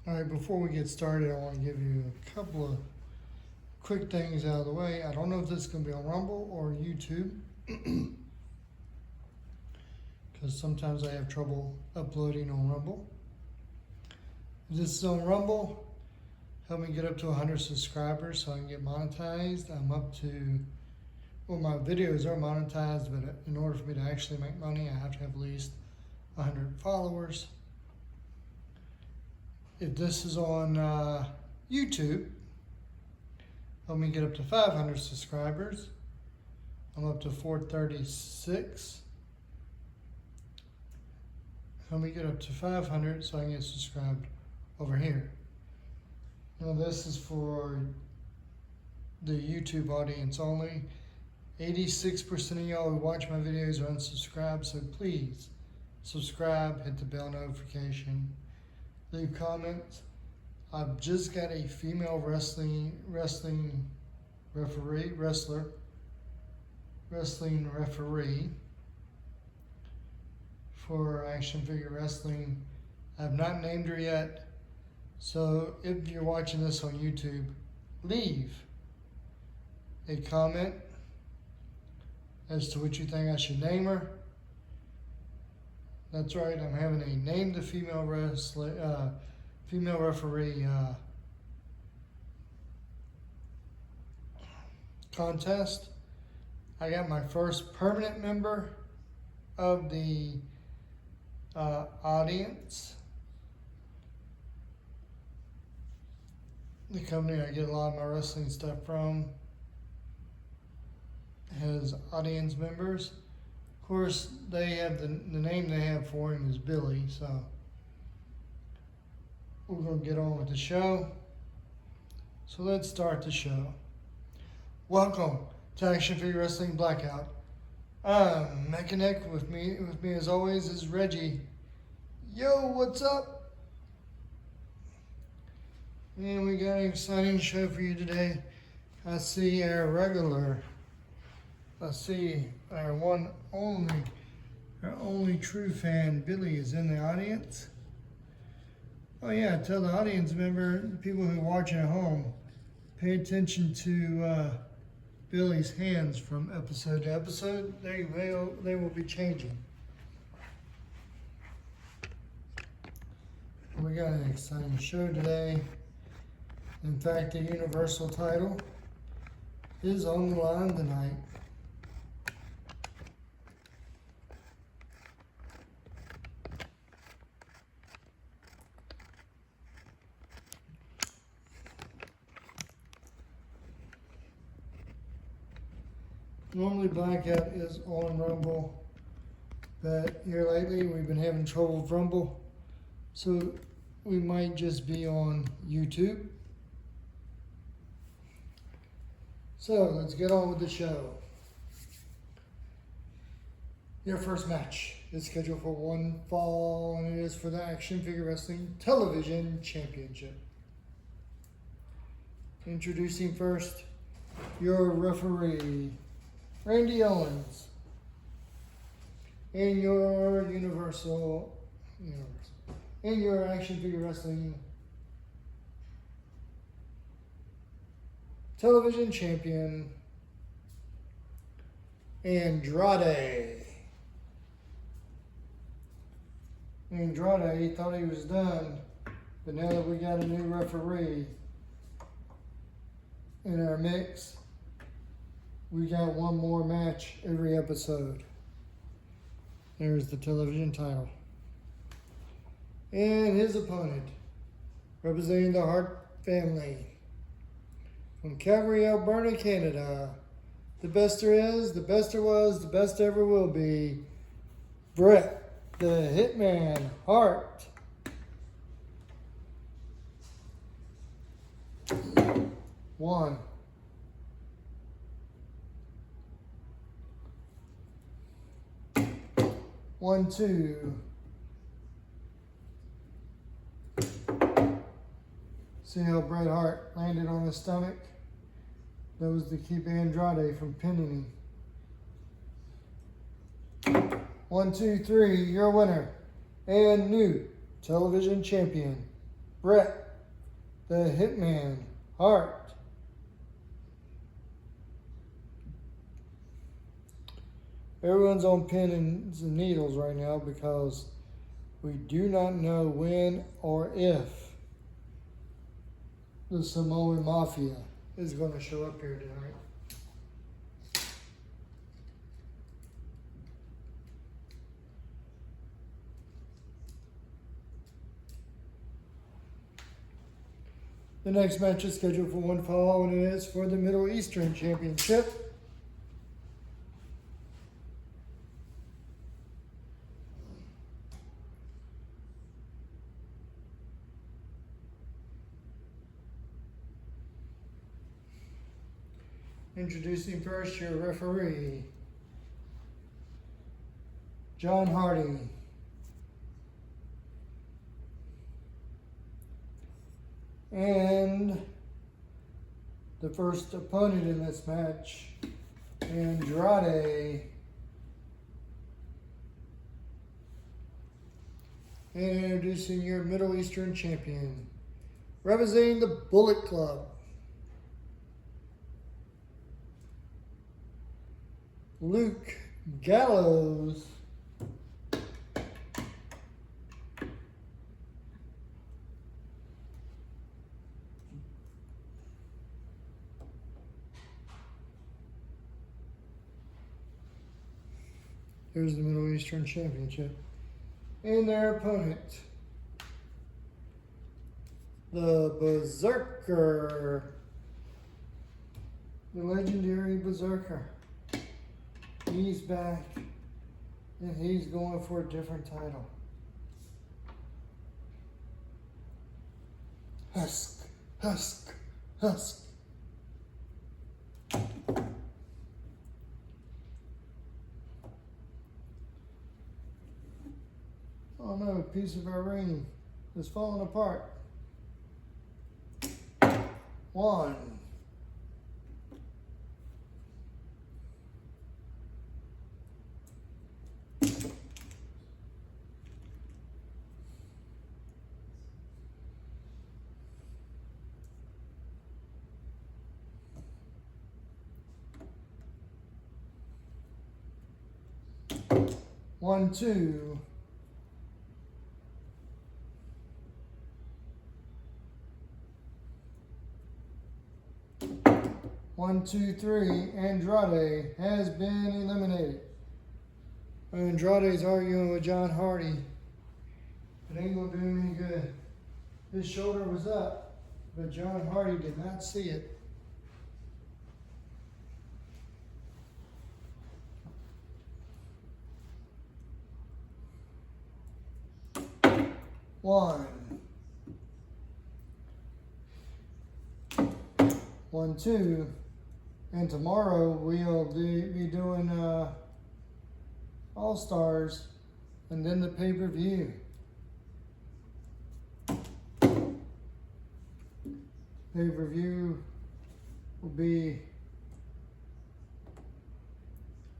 All right, before we get started, I want to give you a couple of quick things out of the way. I don't know if this is going to be on Rumble or YouTube because sometimes I have trouble uploading on Rumble. If this is on Rumble, help me get up to 100 subscribers so I can get monetized. I'm up to, well, my videos are monetized, but in order for me to actually make money, I have to have at least 100 followers. If this is on YouTube, help me get up to 500 subscribers. I'm up to 436. Help me get up to 500 so I can get subscribed over here. Now this is for the YouTube audience only. 86% of y'all who watch my videos are unsubscribed, so please subscribe, hit the bell notification. Leave comments. I've just got a female wrestling referee for action figure wrestling. I've not named her yet, so if you're watching this on YouTube, leave a comment as to what you think I should name her. That's right, I'm having a name the female referee contest. I got my first permanent member of the audience. The company I get a lot of my wrestling stuff from has audience members. Of course, they have the name they have for him is Billy, so we're going to get on with the show. So let's start the show. Welcome to Action Figure Wrestling Blackout. I'm Mechanic. With me as always is Reggie. Yo, what's up? And we got an exciting show for you today. I see our only true fan, Billy, is in the audience. Oh yeah, tell the audience member, the people who are watching at home, pay attention to Billy's hands from episode to episode. They will be changing. We got an exciting show today. In fact, the Universal title is on the line tonight. Normally Blackout is on Rumble, but here lately we've been having trouble with Rumble, so we might just be on YouTube. So let's get on with the show. Your first match is scheduled for one fall, and it is for the Action Figure Wrestling Television Championship. Introducing first, your referee, Randy Owens, in your in your Action Figure Wrestling Television Champion, Andrade. Andrade thought he was done, but now that we got a new referee in our mix, we got one more match every episode. There's the television title. And his opponent, representing the Hart family, from Calgary, Alberta, Canada, the best there is, the best there was, the best ever will be, Bret the Hitman Hart. One. One, two. See how Bret Hart landed on his stomach? That was to keep Andrade from pinning him. 1, 2, 3, your winner and new television champion, Bret the Hitman Hart. Everyone's on pins and needles right now because we do not know when or if the Samoan Mafia is going to show up here tonight. The next match is scheduled for one fall, and it is for the Middle Eastern Championship. Introducing first your referee, John Hardy. And the first opponent in this match, Andrade. And introducing your Middle Eastern champion, representing the Bullet Club, Luke Gallows. Here's the Middle Eastern Championship. And their opponent, the Berserker, the legendary Berserker. He's back, and he's going for a different title. Husk, husk, husk. Oh no, a piece of our ring is falling apart. 1, 1, 2. 1, 2, 3. Andrade has been eliminated. Andrade's arguing with John Hardy. It ain't gonna do him any good. His shoulder was up, but John Hardy did not see it. One, 1, 2, and tomorrow we'll be doing All Stars, and then the pay-per-view. Pay-per-view will be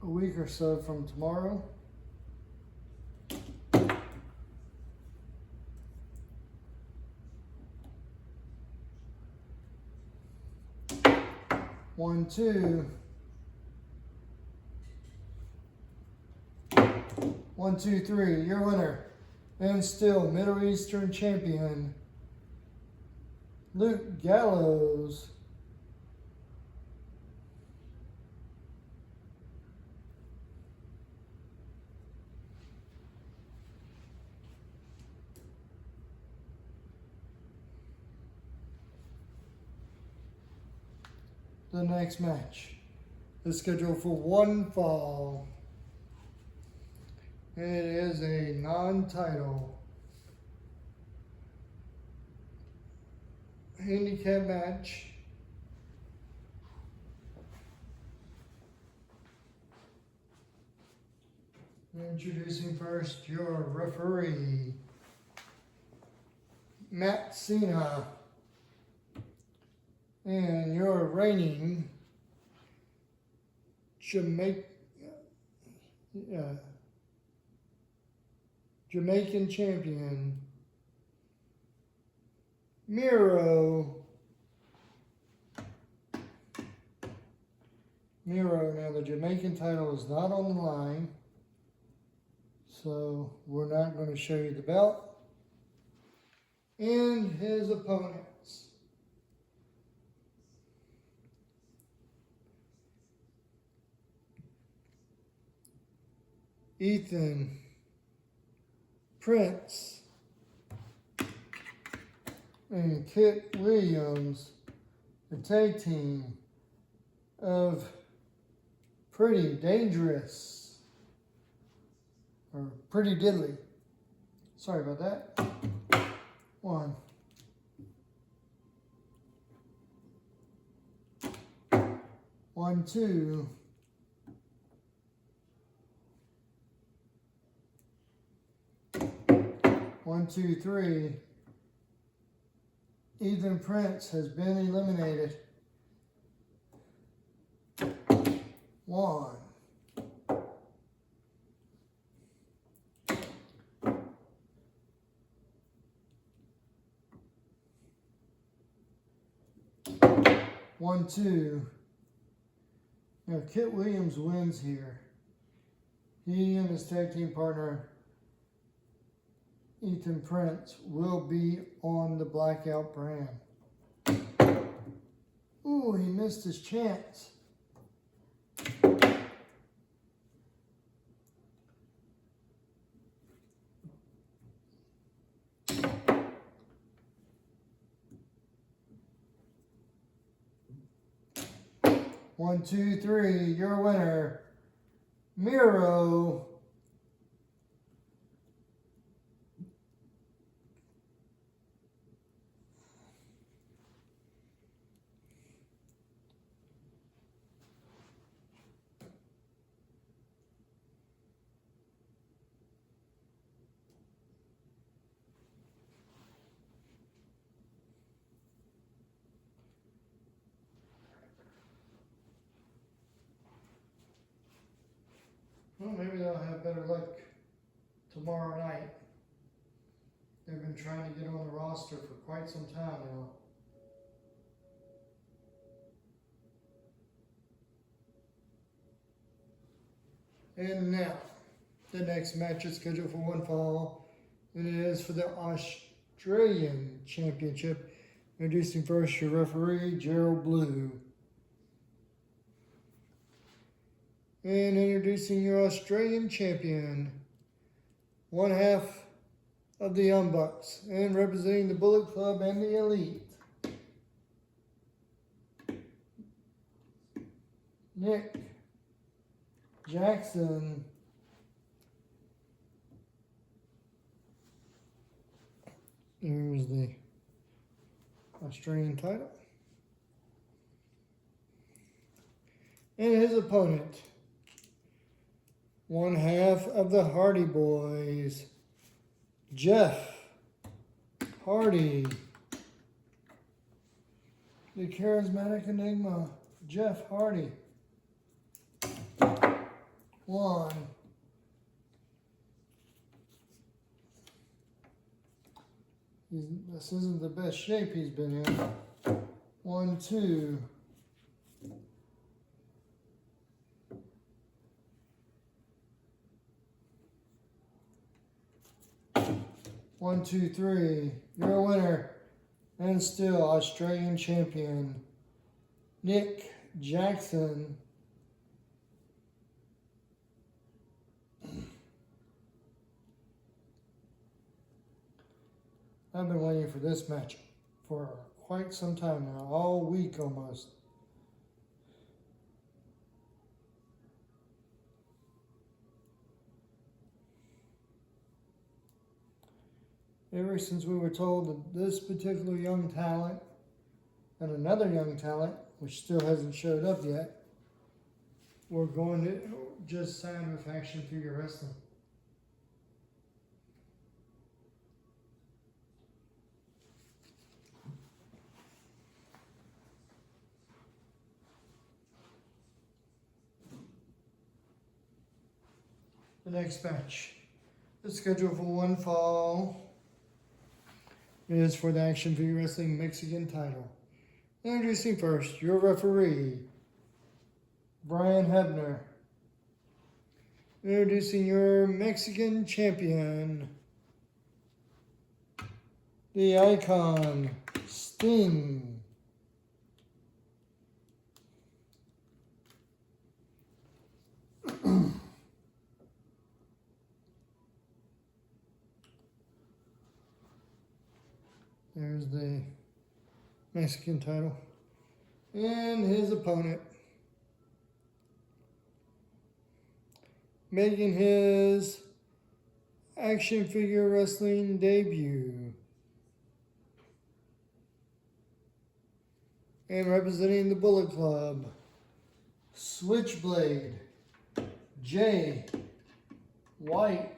a week or so from tomorrow. One, 2. 1, 2, 3. Your winner, and still Middle Eastern champion, Luke Gallows. The next match is scheduled for one fall. And it is a non-title handicap match. Introducing first your referee, Matt Cena. And your reigning Jamaican champion, Miro. Now the Jamaican title is not on the line, so we're not going to show you the belt. And his opponents. Ethan Prince and Kit Williams, the tag team of Pretty Dangerous, or Pretty Diddly. Sorry about that. 1, 1, 2, 1, 2, 3. Ethan Prince has been eliminated. 1. 1, 2. Now Kit Williams wins here. He and his tag team partner Ethan Prince will be on the Blackout brand. Ooh, he missed his chance. One, two, three, your winner, Miro. Well, maybe they'll have better luck tomorrow night. They've been trying to get on the roster for quite some time now. And now, the next match is scheduled for one fall, and it is for the Australian Championship. Introducing first your referee, Gerald Blue. And introducing your Australian champion, one half of the Young Bucks, and representing the Bullet Club and the Elite, Nick Jackson. Here's the Australian title. And his opponent, one half of the Hardy Boys, Jeff Hardy. The charismatic enigma, Jeff Hardy. 1. This isn't the best shape he's been in. 1, 2. 1, 2, 3. Your winner and still Australian champion, Nick Jackson. I've been waiting for this match for quite some time now, all week almost. Ever since we were told that this particular young talent and another young talent, which still hasn't showed up yet, were going to just sign with Action Figure Wrestling. The next match is scheduled for one fall. It is for the Action Figure Wrestling Mexican title. Introducing first, your referee, Brian Hebner. Introducing your Mexican champion, the Icon, Sting. There's the Mexican title. And his opponent, making his Action Figure Wrestling debut, and representing the Bullet Club, Switchblade, Jay White.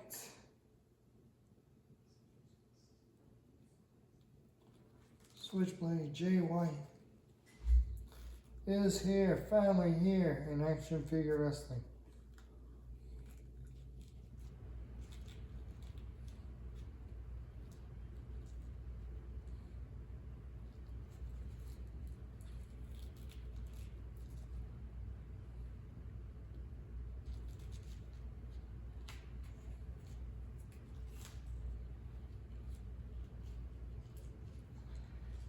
Switchblade Jay White is here, finally here in Action Figure Wrestling.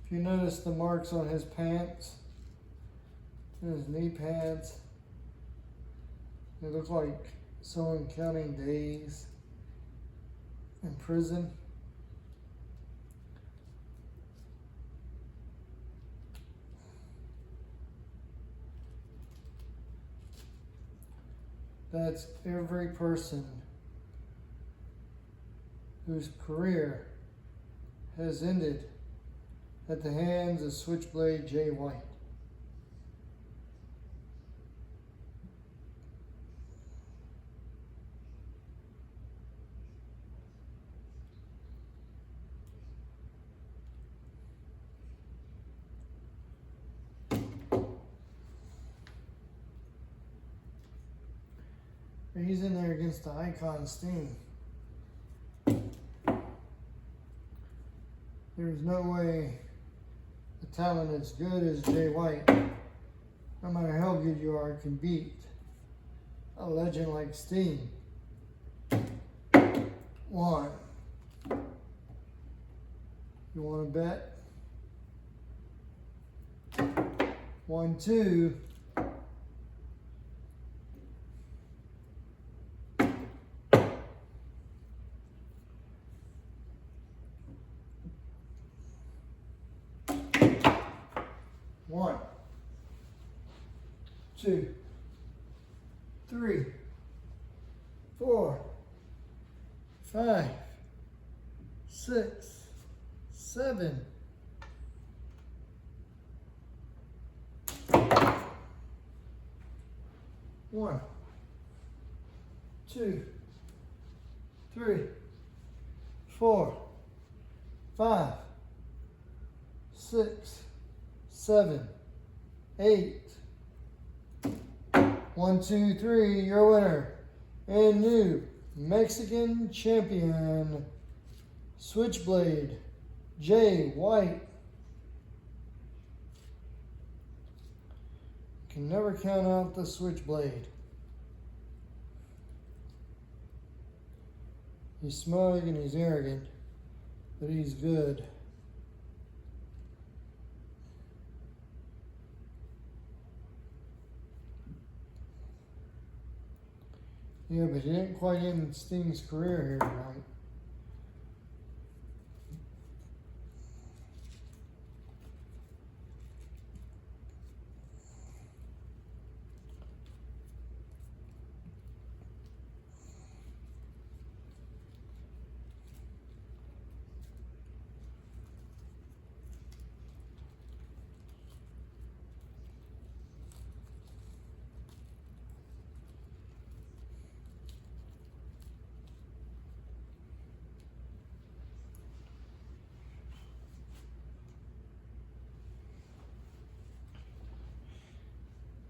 If you notice the marks on his pants and his knee pads, they look like someone counting days in prison. That's every person whose career has ended at the hands of Switchblade Jay White. He's in there against the Icon Sting. There's no way a talent as good as Jay White, no matter how good you are, can beat a legend like Sting. 1. You want to bet? 1, 2. One, 2, 3, 4, 5, 6, 7. 1, 2, 3, 4, 5, 6, 7, 8. 1, 2, 3, your winner and new Mexican champion, Switchblade Jay White. Can never count out the Switchblade. He's smug and he's arrogant, but he's good. Yeah, but he didn't quite end Sting's career here tonight.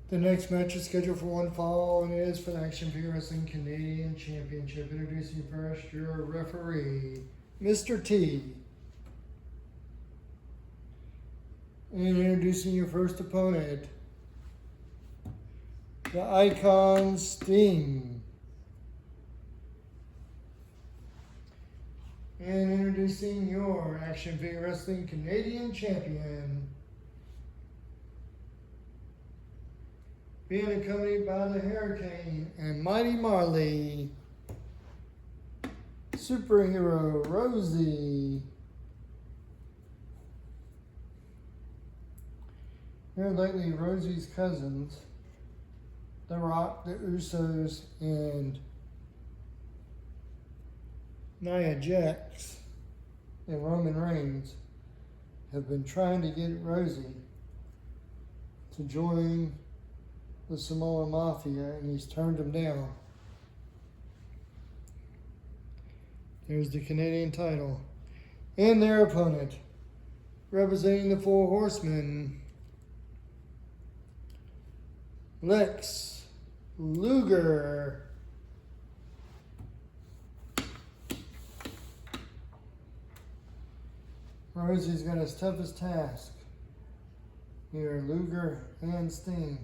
The next match is scheduled for one fall, and it is for the Action Figure Wrestling Canadian Championship. Introducing first your referee, Mr. T. And introducing your first opponent, the Icon Sting. And introducing your Action Figure Wrestling Canadian Champion, being accompanied by the Hurricane and Mighty Marley, Superhero Rosie. Here lately, Rosie's cousins, The Rock, the Usos, and Nia Jax and Roman Reigns have been trying to get Rosie to join the Samoa Mafia, and he's turned them down. There's the Canadian title. And their opponent, representing the Four Horsemen, Lex Luger. Rosie's got his toughest task here, Luger and Sting.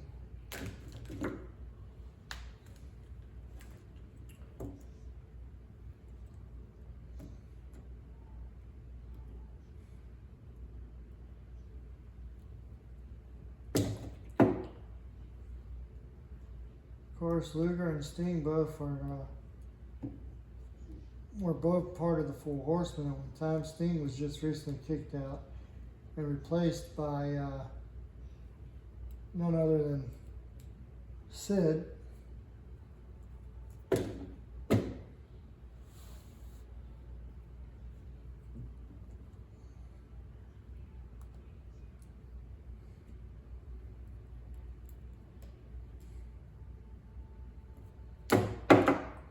Of course, Luger and Sting both were both part of the Four Horsemen at one time. Sting was just recently kicked out and replaced by none other than Sid.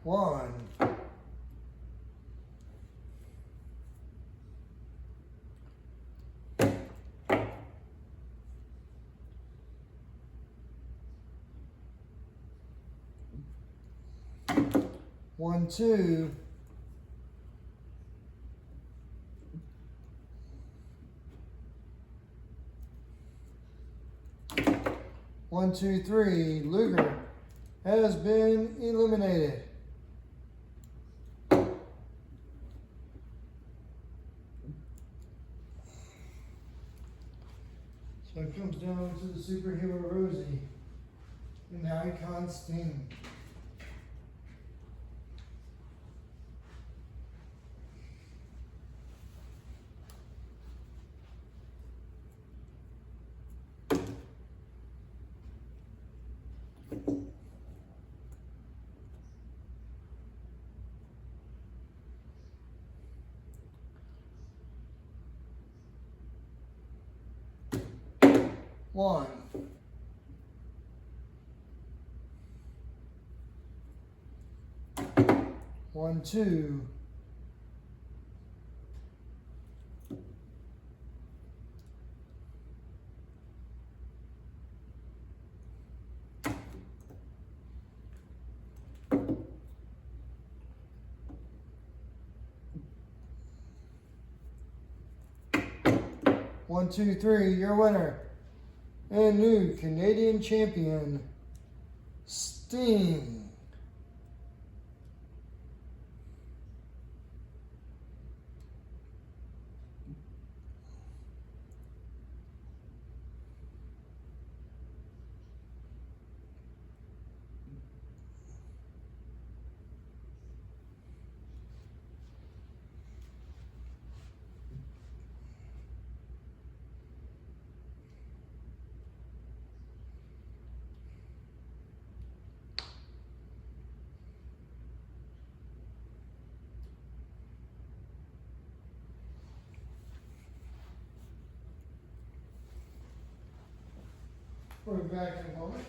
One. One, two. One, two, three. Luger has been eliminated. So it comes down to the Superhero Rosie and the Icon Sting. One. One, two. One, two, three, your winner and new Canadian champion, Sting. We'll be back in a moment.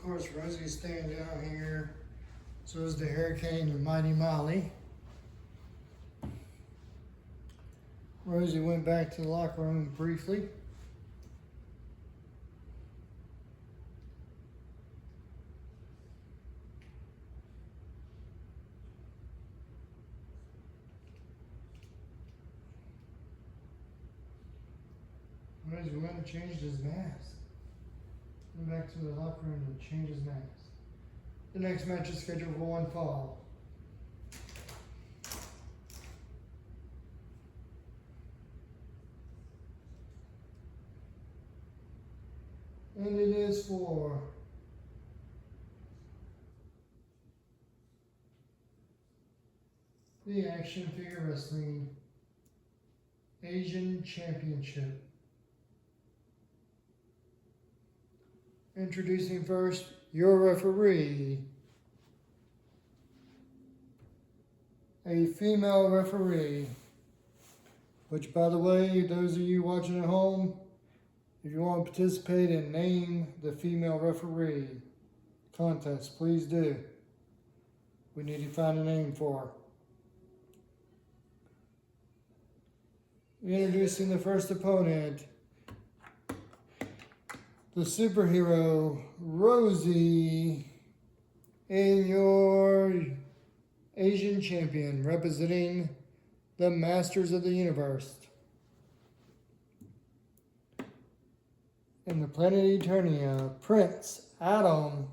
course, Rosie's staying down here. So is the Hurricane and Mighty Molly. Rosie went back to the locker room briefly. Rosie went and changed his mask. Went back to the locker room and changed his mask. The next match is scheduled for one fall. And it is for the Action Figure Wrestling Asian Championship. Introducing first, your referee, a female referee, which, by the way, those of you watching at home, if you want to participate and name the female referee contest, please do. We need to find a name for her. Introducing the first opponent, the superhero Rosie, and your Asian champion representing the Masters of the Universe. In the Planet Eternia, Prince Adam.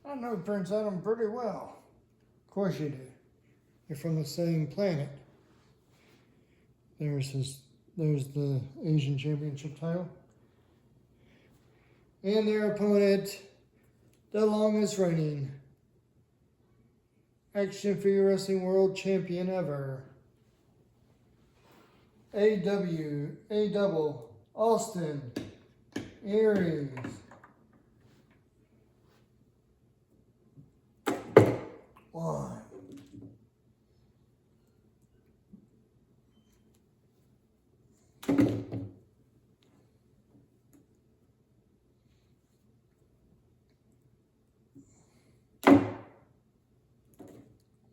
I know Prince Adam pretty well. Of course you do. You're from the same planet. There's the Asian Championship title. And their opponent, the longest reigning Action Figure Wrestling World Champion ever, double Austin Aries. One.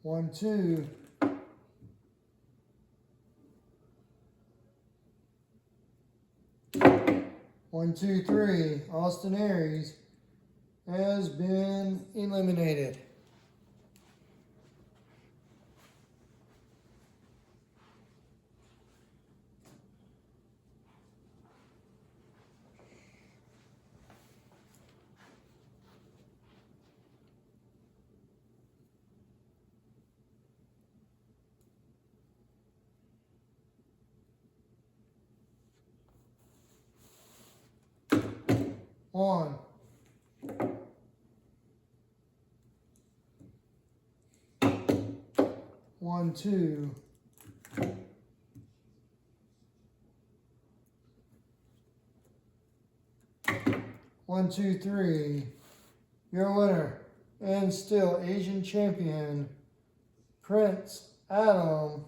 One, two. One, two, three. Austin Aries has been eliminated. One. One, two. One, two, three. Your winner and still Asian champion, Prince Adam.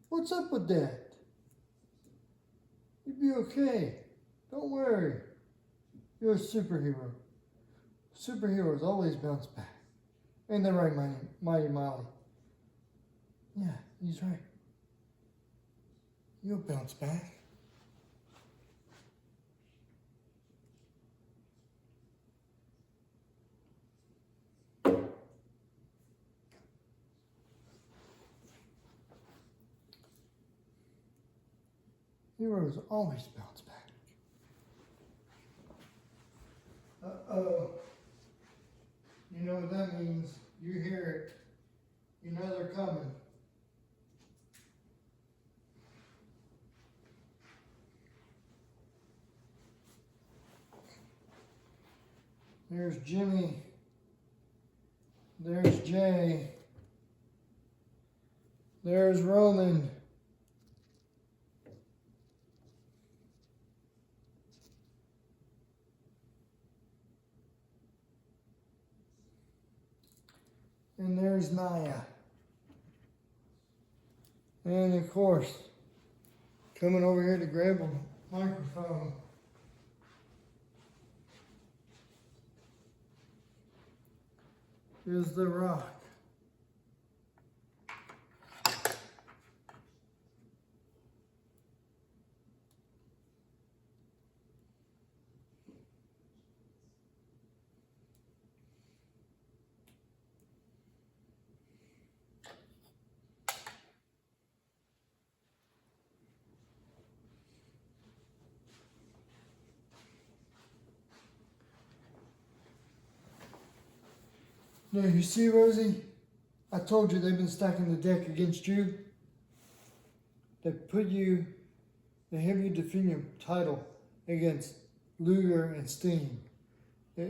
What's up with that? You'll be okay. Don't worry. You're a superhero. Superheroes always bounce back. Ain't that right, Mighty Molly? Yeah, he's right. You'll bounce back. Heroes always bounce back. Uh-oh. You know what that means. You hear it. You know they're coming. There's Jimmy. There's Jay. There's Roman. And there's Naya. And of course, coming over here to grab a microphone is The Rock. Now you see, Rosie, I told you they've been stacking the deck against you. They have you defend your title against Luger and Steen.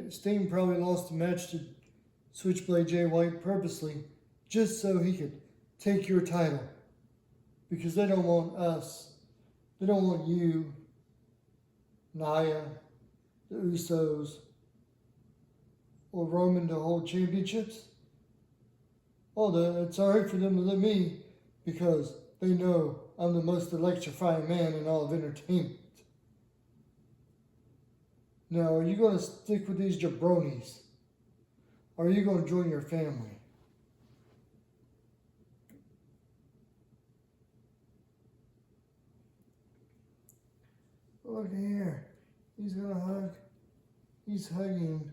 Steen probably lost the match to Switchblade Jay White purposely just so he could take your title. Because they don't want us. They don't want you, Nia, the Usos, or Roman to hold championships. It's alright for them to let me because they know I'm the most electrifying man in all of entertainment. Now, are you going to stick with these jabronis? Or are you going to join your family? Look here. He's going to hug. He's hugging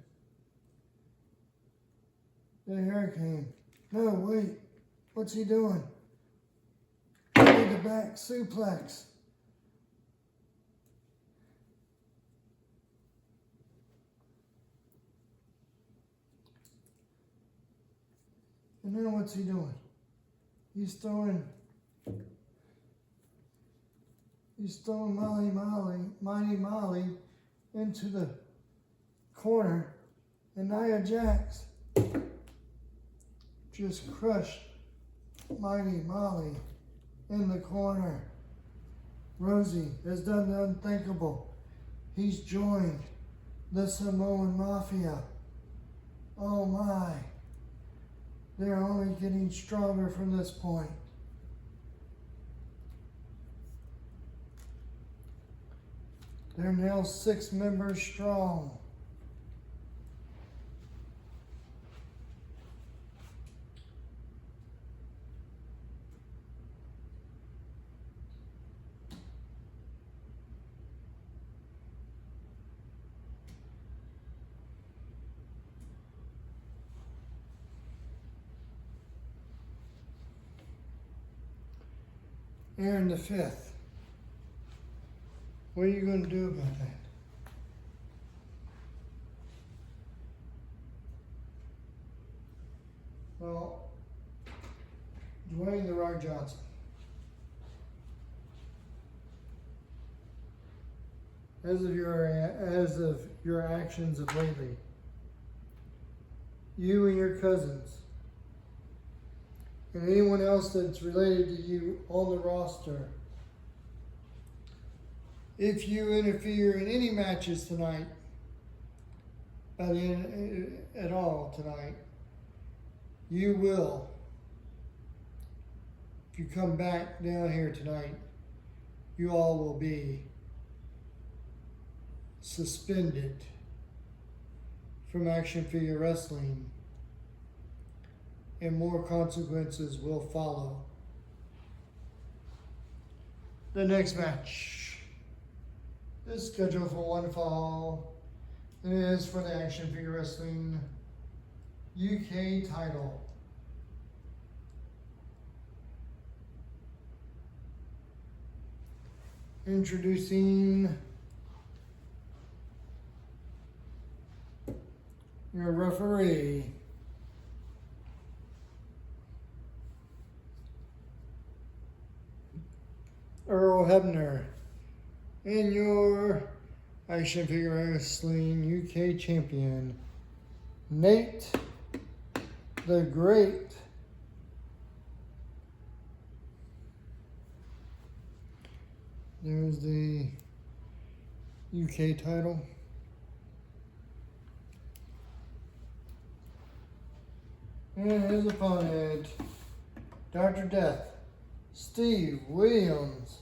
the Hurricane. No, wait. What's he doing? The back suplex. And then what's he doing? He's throwing Mighty Molly into the corner, and Nia Jax just crushed Mighty Molly in the corner. Rosie has done the unthinkable. He's joined the Samoan Mafia. Oh my. They're only getting stronger from this point. They're now 6 members strong. Aaron the 5th. What are you going to do about that? Well, Dwayne "The Rock" Johnson. As of your actions of lately, you and your cousins, and anyone else that's related to you on the roster, if you interfere in any matches tonight, at all tonight, you will. If you come back down here tonight, you all will be suspended from Action Figure Wrestling, and more consequences will follow. The next match is scheduled for one fall. It is for the Action Figure Wrestling UK title. Introducing your referee, Earl Hebner, and your Action Figure Wrestling UK champion, Nate the Great. There's the UK title. And his opponent, Dr. Death, Steve Williams.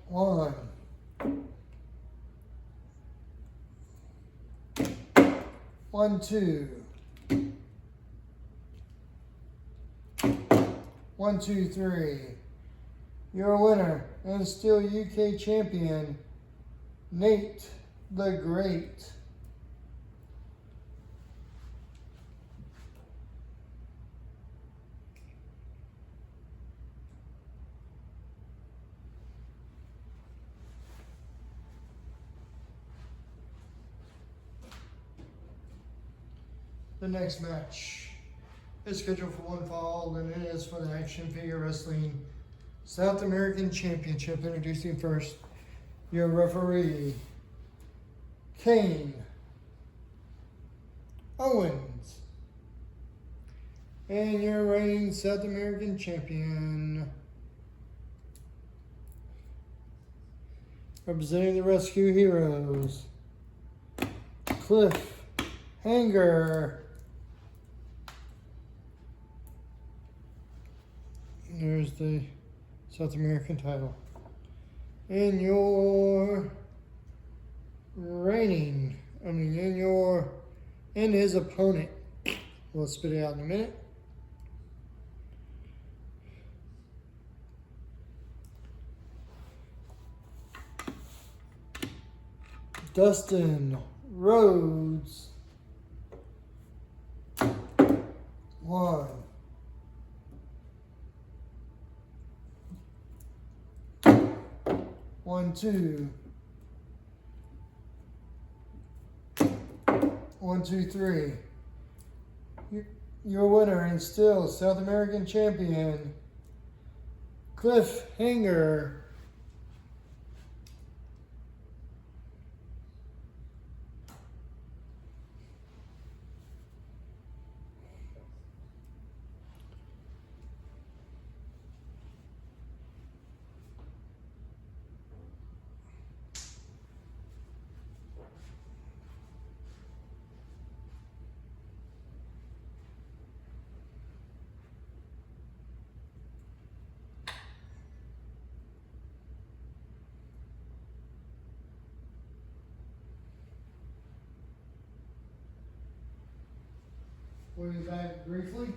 1, 1, 2, 1, 2, 3. Your winner and still UK champion, Nate the Great. The next match is scheduled for one fall, and it is for the Action Figure Wrestling South American Championship. Introducing first your referee, Kane Owens, and your reigning South American champion, representing the Rescue Heroes, Cliff Hanger. There's the South American title. And your and his opponent. We'll spit it out in a minute. Dustin Rhodes. 1, 1, 2, 1, 2, 3. Your winner and still South American champion, Cliff Hanger. We'll be back briefly.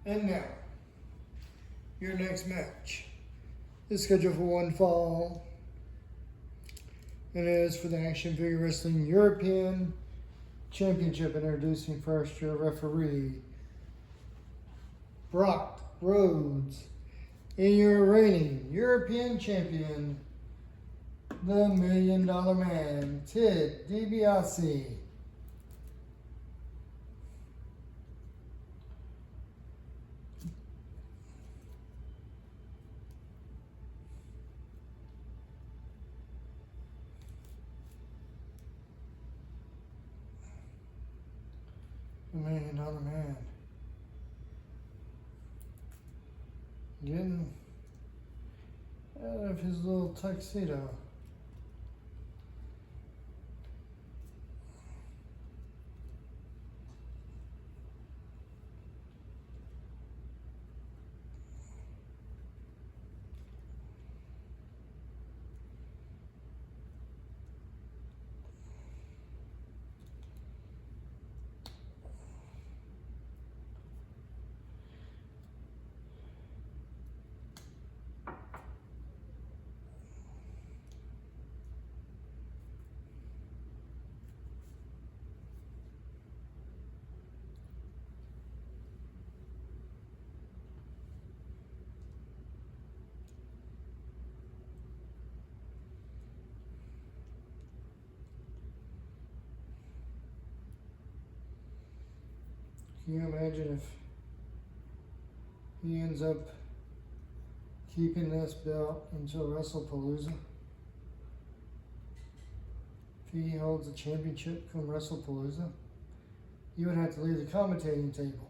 And now, your next match is scheduled for one fall. And it is for the Action Figure Wrestling European Championship. Introducing first your referee, Brock Rhodes, and your reigning European champion, the $1 Million Man, Ted DiBiase. The $1 Million Man. Getting out of his little tuxedo. Can you imagine if he ends up keeping this belt until WrestlePalooza? If he holds the championship come WrestlePalooza, you would have to leave the commentating table.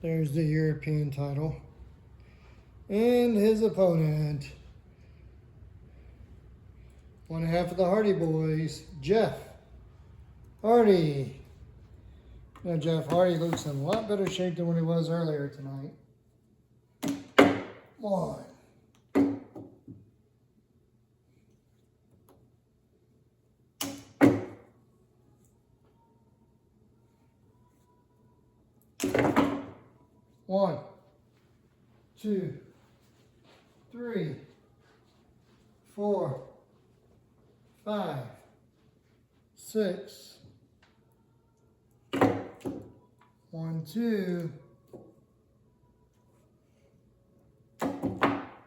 There's the European title. And his opponent, one half of the Hardy Boys, Jeff Hardy. Now Jeff Hardy looks in a lot better shape than when he was earlier tonight. 1. 1, 2, 3, 4, 5, 6. 1, 2.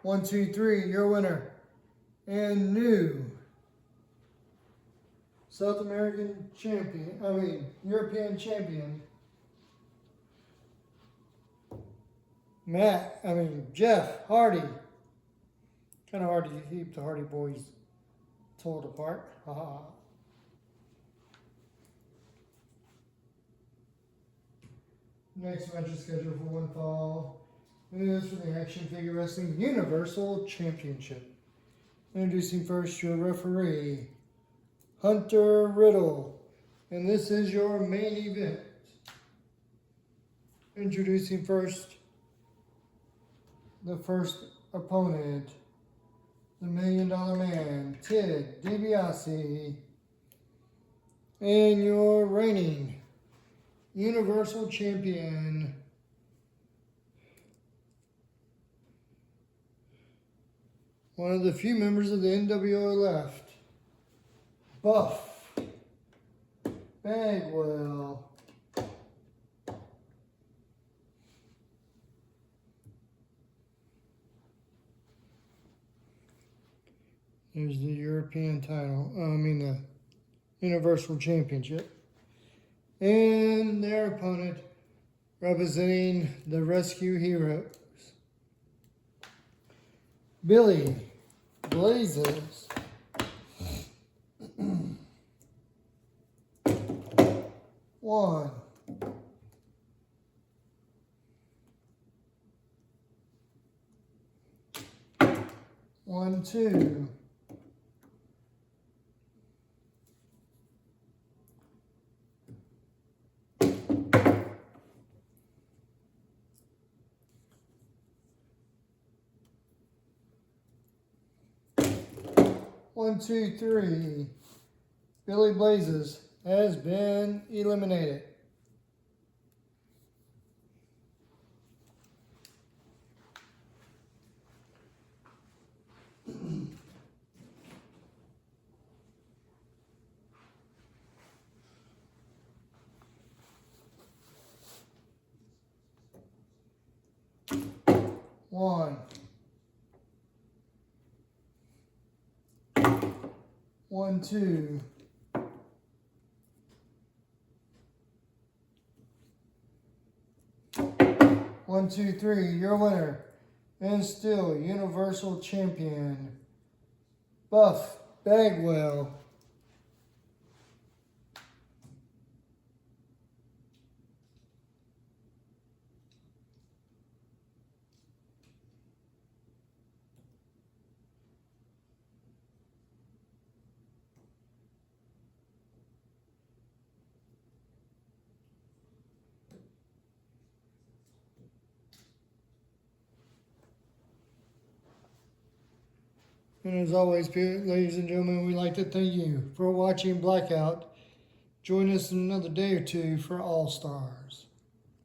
1, 2, 3. Your winner and new South American champion. European champion. Jeff Hardy. Kind of hard to keep the Hardy Boys told apart. Haha. Next match is scheduled for one fall. It is for the Action Figure Wrestling Universal Championship. Introducing first your referee, Hunter Riddle. And this is your main event. Introducing first the first opponent, the $1 Million Man, Ted DiBiase, and your reigning Universal Champion, one of the few members of the NWO left, Buff Bagwell. There's the European title, the Universal Championship. And their opponent, representing the Rescue Heroes, Billy Blazes. 1. 1, 2. 1, 2, 3. Billy Blazes has been eliminated. One. 1, 2. 1, 2, 3. Your winner and still Universal Champion, Buff Bagwell. And as always, ladies and gentlemen, we'd like to thank you for watching Blackout. Join us in another day or two for All Stars.